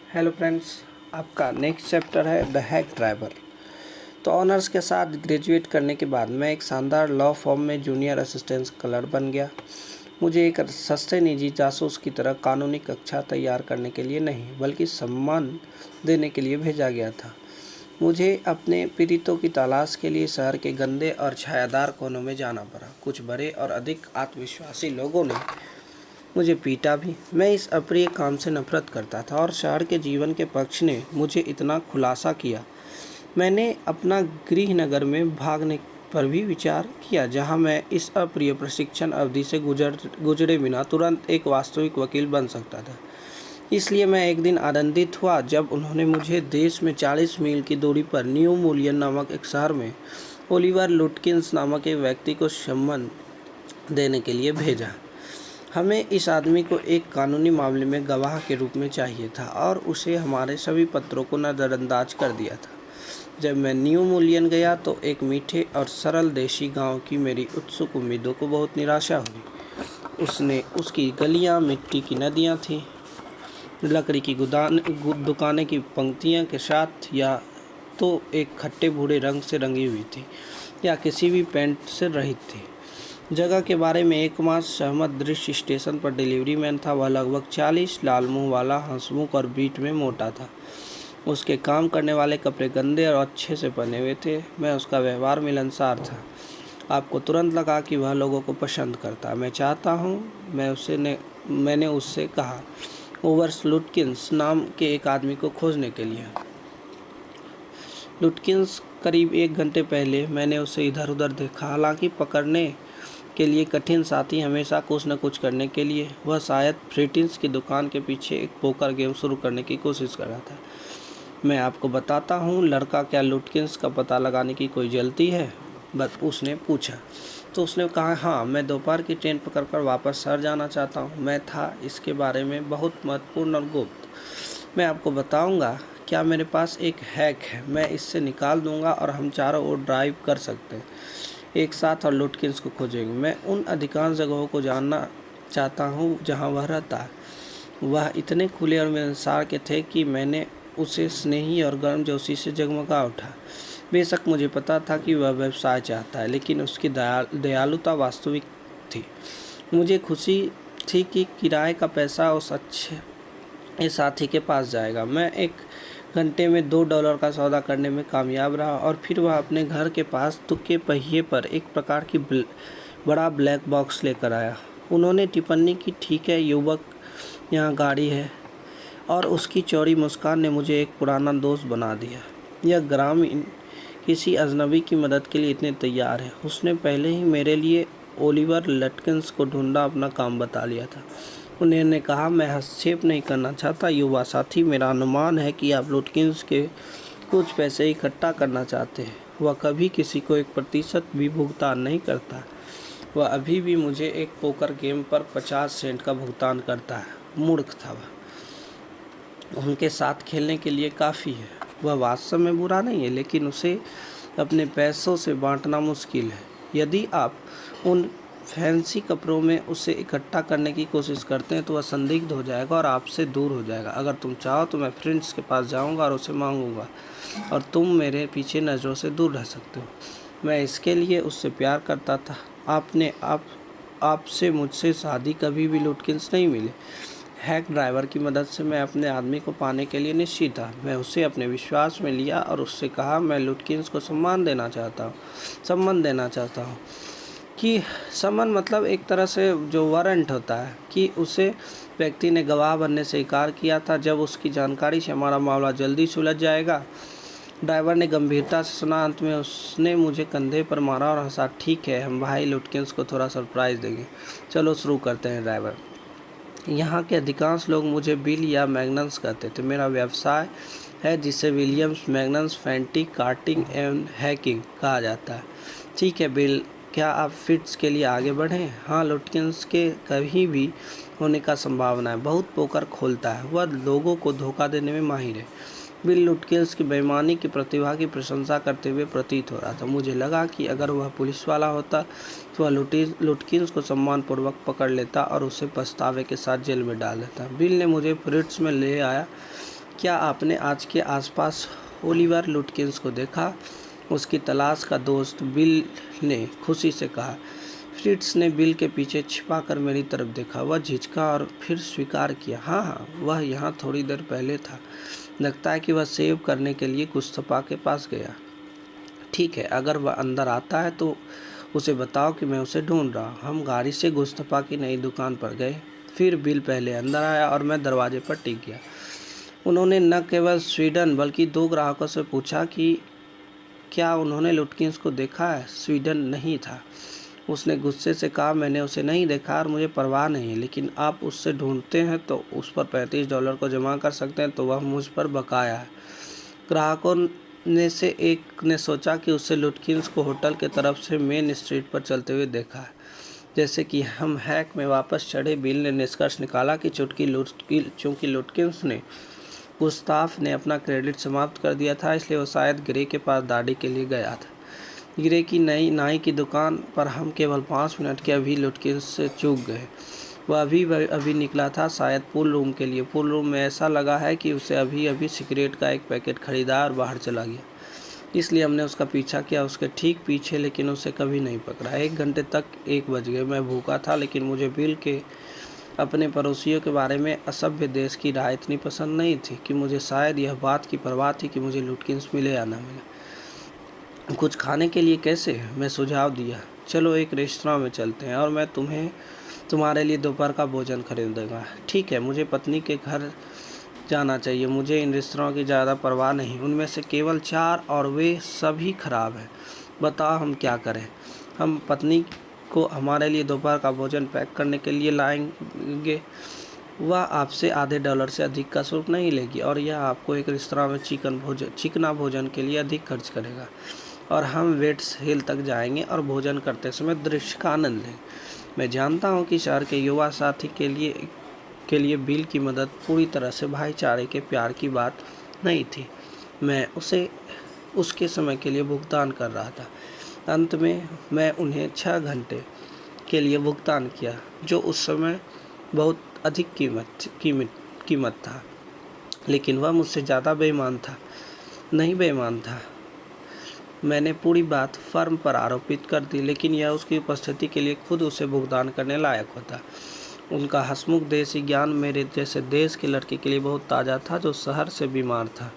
Hello friends, आपका next chapter है the hack driver. तो ऑनर्स के साथ ग्रेजुएट करने के बाद मैं एक शानदार लॉ फर्म में जूनियर असिस्टेंट क्लर्क बन गया। मुझे एक सस्ते निजी जासूस की तरह कानूनी कक्षा तैयार करने के लिए नहीं बल्कि सम्मान देने के लिए भेजा गया था। मुझे अपने पीड़ितों की तलाश के लिए शहर के गंदे और छायादार कोनों में जाना पड़ा। कुछ बड़े और अधिक आत्मविश्वासी लोगों ने मुझे पीटा भी। मैं इस अप्रिय काम से नफरत करता था और शहर के जीवन के पक्ष ने मुझे इतना खुलासा किया। मैंने अपना गृहनगर में भागने पर भी विचार किया, जहां मैं इस अप्रिय प्रशिक्षण अवधि से गुजरे बिना तुरंत एक वास्तविक वकील बन सकता था। इसलिए मैं एक दिन आनंदित हुआ जब उन्होंने मुझे देश में 40 मील की दूरी पर न्यू मुलियन नामक एक शहर में ओलिवर लुटकिंस नामक एक व्यक्ति को सम्मान देने के लिए भेजा। हमें इस आदमी को एक कानूनी मामले में गवाह के रूप में चाहिए था और उसे हमारे सभी पत्रों को नज़रअंदाज कर दिया था। जब मैं न्यू मुलियन गया तो एक मीठे और सरल देशी गांव की मेरी उत्सुक उम्मीदों को बहुत निराशा हुई। उसकी गलियां मिट्टी की नदियां थीं, लकड़ी की दुकानें की पंक्तियां के साथ या तो एक खट्टे भूरे रंग से रंगी हुई थी या किसी भी पेंट से रहित थी। जगह के बारे में एकमात्र सहमत दृश्य स्टेशन पर डिलीवरी मैन था। वह लगभग 40, लाल मुंह वाला, हंसमुख और बीच में मोटा था। उसके काम करने वाले कपड़े गंदे और अच्छे से पहने हुए थे। मैं उसका व्यवहार मिलनसार था। आपको तुरंत लगा कि वह लोगों को पसंद करता। मैं चाहता हूँ, मैंने उससे कहा, ओवर्स लुटकिंस नाम के एक आदमी को खोजने के लिए। लुटकिंस करीब 1 घंटे पहले मैंने उसे इधर उधर देखा। हालांकि पकड़ने के लिए कठिन साथी हमेशा कुछ न कुछ करने के लिए, वह शायद फ्रिटिन्स की दुकान के पीछे एक पोकर गेम शुरू करने की कोशिश कर रहा था। मैं आपको बताता हूँ लड़का, क्या लुटकिंस का पता लगाने की कोई जल्दी है? बस उसने पूछा। तो उसने कहा, हाँ, मैं दोपहर की ट्रेन पकड़कर वापस शहर जाना चाहता हूँ। मैं था इसके बारे में बहुत महत्वपूर्ण और गुप्त। मैं आपको बताऊँगा। क्या मेरे पास एक हैक है? मैं इससे निकाल दूँगा और हम चारों ओर ड्राइव कर सकते हैं एक साथ और लुटकिंस को खोजेंगे। मैं उन अधिकांश जगहों को जानना चाहता हूँ जहाँ वह रहता है। वह इतने खुले और मिलनसार के थे कि मैंने उसे स्नेही और गर्मजोशी से जगमगा उठा। बेशक मुझे पता था कि वह व्यवसाय चाहता है, लेकिन उसकी दयालुता वास्तविक थी। मुझे खुशी थी कि किराए का पैसा उस अच्छे साथी के पास जाएगा। मैं 1 घंटे में $2 का सौदा करने में कामयाब रहा और फिर वह अपने घर के पास तुक्के पहिए पर एक प्रकार की बड़ा ब्लैक बॉक्स लेकर आया। उन्होंने टिप्पणी की, ठीक है युवक, यहाँ गाड़ी है। और उसकी चौड़ी मुस्कान ने मुझे एक पुराना दोस्त बना दिया। यह ग्रामीण किसी अजनबी की मदद के लिए इतने तैयार है। उसने पहले ही मेरे लिए ओलिवर लुटकिंस को ढूंढना अपना काम बता लिया था। उन्होंने कहा, मैं हस्तक्षेप नहीं करना चाहता युवा साथी। मेरा अनुमान है कि आप लुटकिंस के कुछ पैसे इकट्ठा करना चाहते हैं। वह कभी किसी को 1% भी भुगतान नहीं करता। वह अभी भी मुझे एक पोकर गेम पर 50 सेंट का भुगतान करता है। मूर्ख था वह। उनके साथ खेलने के लिए काफ़ी है। वह वास्तव में बुरा नहीं है, लेकिन उसे अपने पैसों से बांटना मुश्किल है। यदि आप उन फैंसी कपड़ों में उसे इकट्ठा करने की कोशिश करते हैं तो वह संदिग्ध हो जाएगा और आपसे दूर हो जाएगा। अगर तुम चाहो तो मैं फ्रेंड्स के पास जाऊंगा और उसे मांगूंगा और तुम मेरे पीछे नज़रों से दूर रह सकते हो। मैं इसके लिए उससे प्यार करता था। आपसे मुझसे शादी कभी भी लुटकिंस नहीं मिले। हैक ड्राइवर की मदद से मैं अपने आदमी को पाने के लिए निश्चित था। मैं उसे अपने विश्वास में लिया और उससे कहा, मैं लुटकिंस को सम्मान देना चाहता हूँ। कि सम्मान मतलब एक तरह से जो वारंट होता है कि उसे व्यक्ति ने गवाह बनने से इनकार किया था। जब उसकी जानकारी से हमारा मामला जल्दी सुलझ जाएगा। ड्राइवर ने गंभीरता से सुना। अंत में उसने मुझे कंधे पर मारा और हंसा। ठीक है, हम भाई लुटकिंस को थोड़ा सरप्राइज़ देंगे। चलो शुरू करते हैं ड्राइवर। यहाँ के अधिकांश लोग मुझे बिल या मैग्नस कहते थे। मेरा व्यवसाय है जिसे विलियम्स मैग्नस फैंटी कार्टिंग एंड हैकिंग कहा जाता है। ठीक है बिल, क्या आप फिट्स के लिए आगे बढ़ें? हाँ, लुटकिंस के कभी भी होने का संभावना है। बहुत पोकर खोलता है। वह लोगों को धोखा देने में माहिर है। बिल लुटकिंस की बेईमानी की प्रतिभा की प्रशंसा करते हुए प्रतीत हो रहा था। मुझे लगा कि अगर वह पुलिस वाला होता तो वह लुटकिंस को सम्मानपूर्वक पकड़ लेता और उसे पछतावे के साथ जेल में डाल देता। बिल ने मुझे फ्रिट्स में ले आया क्या आपने आज के आसपास ओलिवर लुटकिंस को देखा? उसकी तलाश का दोस्त बिल ने खुशी से कहा। फ्रिट्स ने बिल के पीछे छिपाकर मेरी तरफ देखा। वह झिझका और फिर स्वीकार किया, हाँ, वह यहाँ थोड़ी देर पहले था। लगता है कि वह सेव करने के लिए गुस्तफा के पास गया। ठीक है, अगर वह अंदर आता है तो उसे बताओ कि मैं उसे ढूंढ रहा हूँ। हम गाड़ी से गुस्तफा की नई दुकान पर गए। फिर बिल पहले अंदर आया और मैं दरवाजे पर टिक गया। उन्होंने न केवल स्वीडन बल्कि 2 ग्राहकों से पूछा कि क्या उन्होंने लुटकिंस को देखा है। स्वीडन नहीं था। उसने गुस्से से कहा, मैंने उसे नहीं देखा और मुझे परवाह नहीं है, लेकिन आप उससे ढूंढते हैं तो उस पर $35 को जमा कर सकते हैं, तो वह मुझ पर बकाया है। ग्राहकों ने से एक ने सोचा कि उससे लुटकिंस को होटल के तरफ से मेन स्ट्रीट पर चलते हुए देखा है। जैसे कि हम हैक में वापस चढ़े, बिल ने निष्कर्ष निकाला कि चूंकि लुटकिंस ने गुस्ताफ ने अपना क्रेडिट समाप्त कर दिया था, इसलिए वो शायद ग्रे के पास दाढ़ी के लिए गया था। ग्रे की नई नाई की दुकान पर हम केवल 5 मिनट के अभी लुटकिंस से चूक गए। वह अभी निकला था, शायद पूल रूम के लिए। पूल रूम में ऐसा लगा है कि उसे अभी सिगरेट का एक पैकेट खरीदा और बाहर चला गया। इसलिए हमने उसका पीछा किया, उसके ठीक पीछे, लेकिन उसे कभी नहीं पकड़ा। 1 घंटे तक 1 बज गए। मैं भूखा था, लेकिन मुझे बिल के अपने पड़ोसियों के बारे में असभ्य देश की राय इतनी पसंद नहीं थी कि मुझे शायद यह बात की परवाह थी कि मुझे लुटकिंस मिले या ना मिले। कुछ खाने के लिए कैसे? मैं सुझाव दिया, चलो एक रेस्तरां में चलते हैं और मैं तुम्हारे लिए दोपहर का भोजन खरीदूंगा। ठीक है, मुझे पत्नी के घर जाना चाहिए। मुझे इन रेस्तरां की ज़्यादा परवाह नहीं, उनमें से केवल 4 और वे सभी खराब हैं। बताओ हम क्या करें? हम पत्नी को हमारे लिए दोपहर का भोजन पैक करने के लिए लाएंगे। वह आपसे आधे $1 से अधिक का शुल्क नहीं लेगी और यह आपको एक रेस्तरां में चिकना भोजन के लिए अधिक खर्च करेगा। और हम वेट्स हिल तक जाएंगे और भोजन करते समय दृश्य का आनंद लें। मैं जानता हूँ कि शहर के युवा साथी के लिए बिल की मदद पूरी तरह से भाईचारे के प्यार की बात नहीं थी। मैं उसके समय के लिए भुगतान कर रहा था। अंत में मैं उन्हें 6 घंटे के लिए भुगतान किया, जो उस समय बहुत अधिक कीमत था, लेकिन वह मुझसे ज़्यादा बेईमान था। मैंने पूरी बात फर्म पर आरोपित कर दी, लेकिन यह उसकी उपस्थिति के लिए खुद उसे भुगतान करने लायक होता। उनका हंसमुख देसी ज्ञान मेरे जैसे देश के लड़के के लिए बहुत ताज़ा था, जो शहर से बीमार था।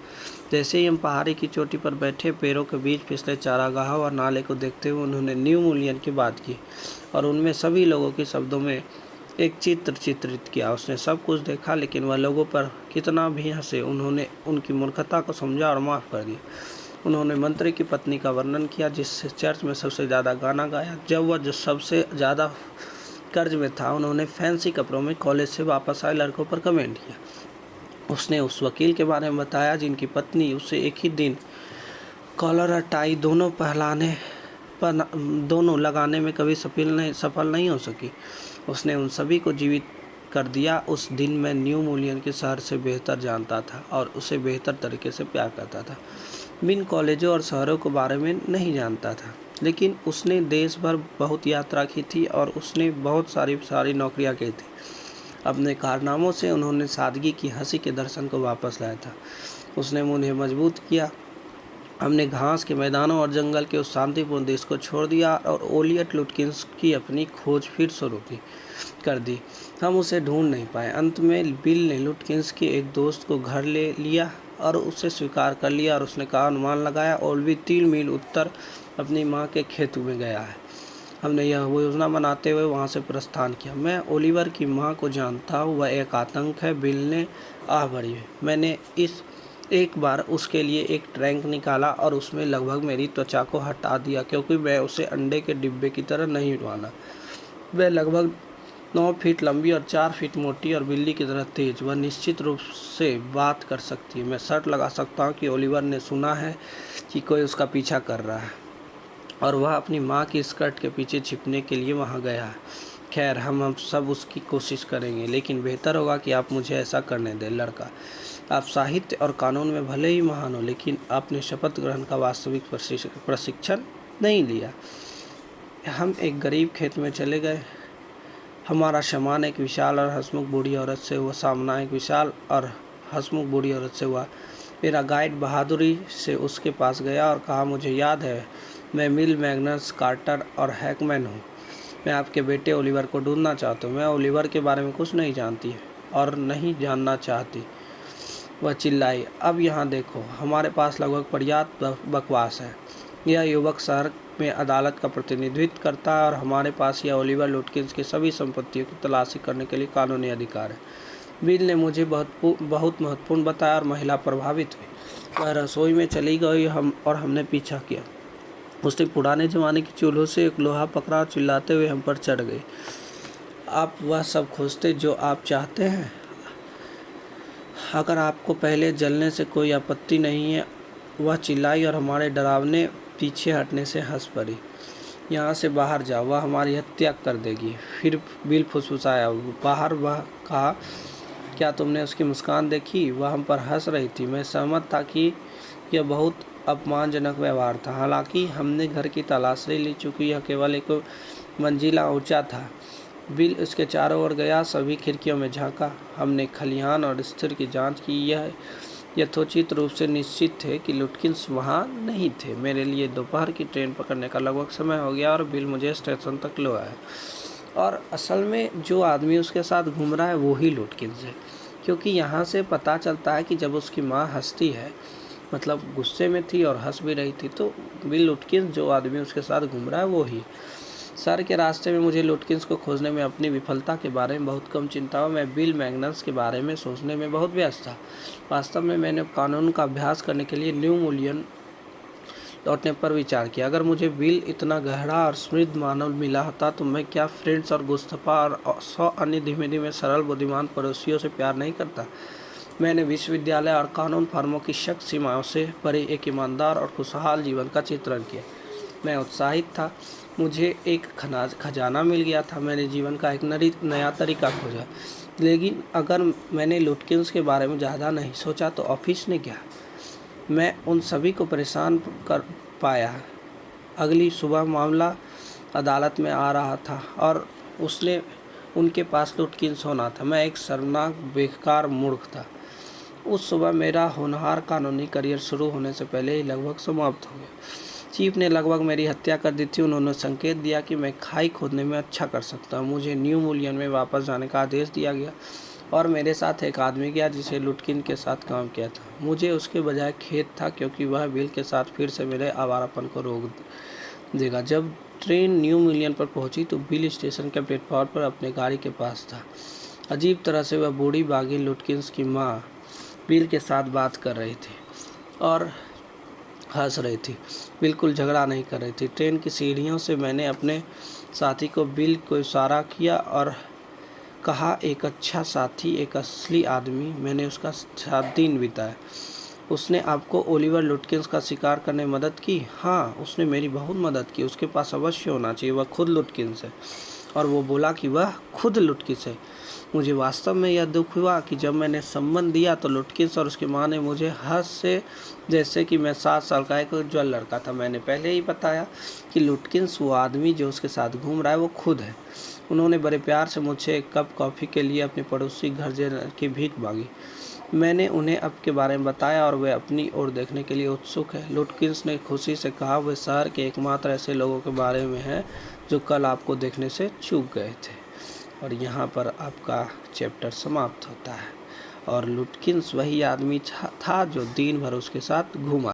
जैसे ही हम पहाड़ी की चोटी पर बैठे, पेड़ों के बीच फिसले चारागाह और नाले को देखते हुए उन्होंने न्यू मूलियन की बात की और उनमें सभी लोगों के शब्दों में एक चित्र चित्रित किया। उसने सब कुछ देखा, लेकिन वह लोगों पर कितना भी हंसे, उन्होंने उनकी मूर्खता को समझा और माफ़ कर दिया। उन्होंने मंत्री की पत्नी का वर्णन किया, जिससे चर्च में सबसे ज़्यादा गाना गाया जब वह सबसे ज़्यादा कर्ज में था। उन्होंने फैंसी कपड़ों में कॉलेज से वापस आए लड़कों पर कमेंट किया। उसने उस वकील के बारे में बताया जिनकी पत्नी उसे एक ही दिन कॉलर और टाई दोनों लगाने में कभी सफल नहीं हो सकी। उसने उन सभी को जीवित कर दिया। उस दिन मैं न्यू मूलियन के शहर से बेहतर जानता था और उसे बेहतर तरीके से प्यार करता था। बिन कॉलेजों और शहरों के बारे में नहीं जानता था, लेकिन उसने देश भर बहुत यात्रा की थी और उसने बहुत सारी नौकरियां की थी। अपने कारनामों से उन्होंने सादगी की हंसी के दर्शन को वापस लाया था। उसने उन्हें मजबूत किया। हमने घास के मैदानों और जंगल के उस शांतिपूर्ण देश को छोड़ दिया और ओलियट लुटकिंस की अपनी खोज फिर शुरू कर दी। हम उसे ढूंढ नहीं पाए। अंत में बिल ने लुटकिंस के एक दोस्त को घर ले लिया और उसे स्वीकार कर लिया और उसने कहा, अनुमान लगाया, ओल्वी 3 मील उत्तर अपनी माँ के खेत में गया है। हमने यह योजना बनाते हुए वहाँ से प्रस्थान किया। मैं ओलिवर की माँ को जानता हूँ, वह एक आतंक है। बिल ने आह भरी। मैंने एक बार उसके लिए एक ट्रैंक निकाला और उसमें लगभग मेरी त्वचा को हटा दिया, क्योंकि मैं उसे अंडे के डिब्बे की तरह नहीं माना। वह लगभग 9 फीट लंबी और 4 फीट मोटी और बिल्ली की तरह तेज। वह निश्चित रूप से बात कर सकती है। मैं शर्त लगा सकता हूँ कि ओलिवर ने सुना है कि कोई उसका पीछा कर रहा है और वह अपनी माँ की स्कर्ट के पीछे छिपने के लिए वहाँ गया है। खैर, हम सब उसकी कोशिश करेंगे, लेकिन बेहतर होगा कि आप मुझे ऐसा करने दें। लड़का, आप साहित्य और कानून में भले ही महान हो, लेकिन आपने शपथ ग्रहण का वास्तविक प्रशिक्षण नहीं लिया। हम एक गरीब खेत में चले गए। हमारा सामान एक विशाल और हंसमुख बूढ़ी औरत से हुआ सामना, एक विशाल और हंसमुख बूढ़ी औरत से हुआ। मेरा गाइड बहादुरी से उसके पास गया और कहा, मुझे याद है, मैं मिल, मैग्नस, कार्टर और हैकमैन हूँ। मैं आपके बेटे ओलिवर को ढूंढना चाहता हूँ। मैं ओलिवर के बारे में कुछ नहीं जानती और नहीं जानना चाहती, वह चिल्लाई। अब यहाँ देखो, हमारे पास लगभग पर्याप्त बकवास है। यह युवक शहर में अदालत का प्रतिनिधित्व करता है और हमारे पास यह ओलिवर लुटकिंस की सभी संपत्तियों की तलाशी करने के लिए कानूनी अधिकार है। बिल ने मुझे बहुत महत्वपूर्ण बताया और महिला प्रभावित हुई। वह रसोई में चली गई और हमने पीछा किया। उसने पुराने ज़माने की चूल्हों से एक लोहा पकड़ा और चिल्लाते हुए हम पर चढ़ गई। आप वह सब खोजते जो आप चाहते हैं? अगर आपको पहले जलने से कोई आपत्ति नहीं है, वह चिल्लाई और हमारे डरावने पीछे हटने से हंस पड़ी। यहाँ से बाहर जाओ, वह हमारी हत्या कर देगी। फिर बिल फुसफुसाया। बाहर वह कहा, क्या तुमने उसकी मुस्कान देखी? वह हम पर हंस रही थी। मैं सहमत था कि यह बहुत अपमानजनक व्यवहार था। हालांकि हमने घर की तलाशी ली, चूँकि यह केवल एक मंजिला ऊंचा था। बिल उसके चारों ओर गया, सभी खिड़कियों में झांका। हमने खलिहान और स्थिर की जांच की। यह यथोचित रूप से निश्चित थे कि लुटकिंस वहाँ नहीं थे। मेरे लिए दोपहर की ट्रेन पकड़ने का लगभग समय हो गया और बिल मुझे स्टेशन तक ले आया। और असल में जो आदमी उसके साथ घूम रहा है वो ही लुटकिंस है, क्योंकि यहाँ से पता चलता है कि जब उसकी माँ हंसती है, मतलब गुस्से में थी और हंस भी रही थी, तो बिल लुटकिंस जो आदमी उसके साथ घूम रहा है वो ही। शहर के रास्ते में मुझे लुटकिंस को खोजने में अपनी विफलता के बारे में बहुत कम चिंता हुआ। मैं बिल मैग्नस के बारे में सोचने में बहुत व्यस्त था। वास्तव में मैंने कानून का अभ्यास करने के लिए न्यू मूल्यन लौटने पर विचार किया। अगर मुझे बिल इतना गहरा और समृद्ध मानव मिला होता तो मैं क्या फ्रेंड्स और गुस्तफा और 100 अन्य धीमे धीमे सरल बुद्धिमान पड़ोसियों से प्यार नहीं करता। मैंने विश्वविद्यालय और कानून फर्मों की शक्त सीमाओं से परे एक ईमानदार और खुशहाल जीवन का चित्रण किया। मैं उत्साहित था। मुझे एक खजाना मिल गया था। मैंने जीवन का एक नया तरीका खोजा। लेकिन अगर मैंने लुटकिंस के बारे में ज़्यादा नहीं सोचा तो ऑफिस ने क्या? मैं उन सभी को परेशान कर पाया। अगली सुबह मामला अदालत में आ रहा था और उनके पास लुटकिंस होना था। मैं एक शर्मनाक बेकार मूर्ख था। उस सुबह मेरा होनहार कानूनी करियर शुरू होने से पहले ही लगभग समाप्त हो गया। चीफ ने लगभग मेरी हत्या कर दी थी। उन्होंने संकेत दिया कि मैं खाई खोदने में अच्छा कर सकता हूँ। मुझे न्यू मूल्यन में वापस जाने का आदेश दिया गया और मेरे साथ एक आदमी गया जिसे लुटकिन के साथ काम किया था। मुझे उसके बजाय खेद था, क्योंकि वह बिल के साथ फिर से मेरे आवारापन को रोक देगा। जब ट्रेन न्यू मूल्यन पर पहुंची तो बिल स्टेशन के प्लेटफॉर्म पर अपने गाड़ी के पास था। अजीब तरह से वह बूढ़ी बागी लुटकिंस की माँ बिल के साथ बात कर रही थी और हंस रही थी, बिल्कुल झगड़ा नहीं कर रही थी। ट्रेन की सीढ़ियों से मैंने अपने साथी को बिल को इशारा किया और कहा, एक अच्छा साथी, एक असली आदमी। मैंने उसका साथ दिन बिताया। उसने आपको ओलिवर लुटकिंस का शिकार करने में मदद की? हाँ, उसने मेरी बहुत मदद की। उसके पास अवश्य होना चाहिए, वह खुद लुटकिंस है। और वो बोला कि वह खुद लुटकिंस है। मुझे वास्तव में यह दुख हुआ कि जब मैंने संबंध दिया तो लुटकिंस और उसकी माँ ने मुझे हंस से, जैसे कि मैं 7 साल का एक उज्ज्वल लड़का था। मैंने पहले ही बताया कि लुटकिंस वो आदमी जो उसके साथ घूम रहा है वो खुद है। उन्होंने बड़े प्यार से मुझसे एक कप कॉफ़ी के लिए अपने पड़ोसी घर जाने की भीख मांगी। मैंने उन्हें अब के बारे में बताया और वे अपनी ओर देखने के लिए उत्सुक है। लुटकिंस ने खुशी से कहा, वे शहर के एकमात्र ऐसे लोगों के बारे में हैं जो कल आपको देखने से चूक गए थे। और यहाँ पर आपका चैप्टर समाप्त होता है। और लुटकिंस वही आदमी था जो दिन भर उसके साथ घूमा।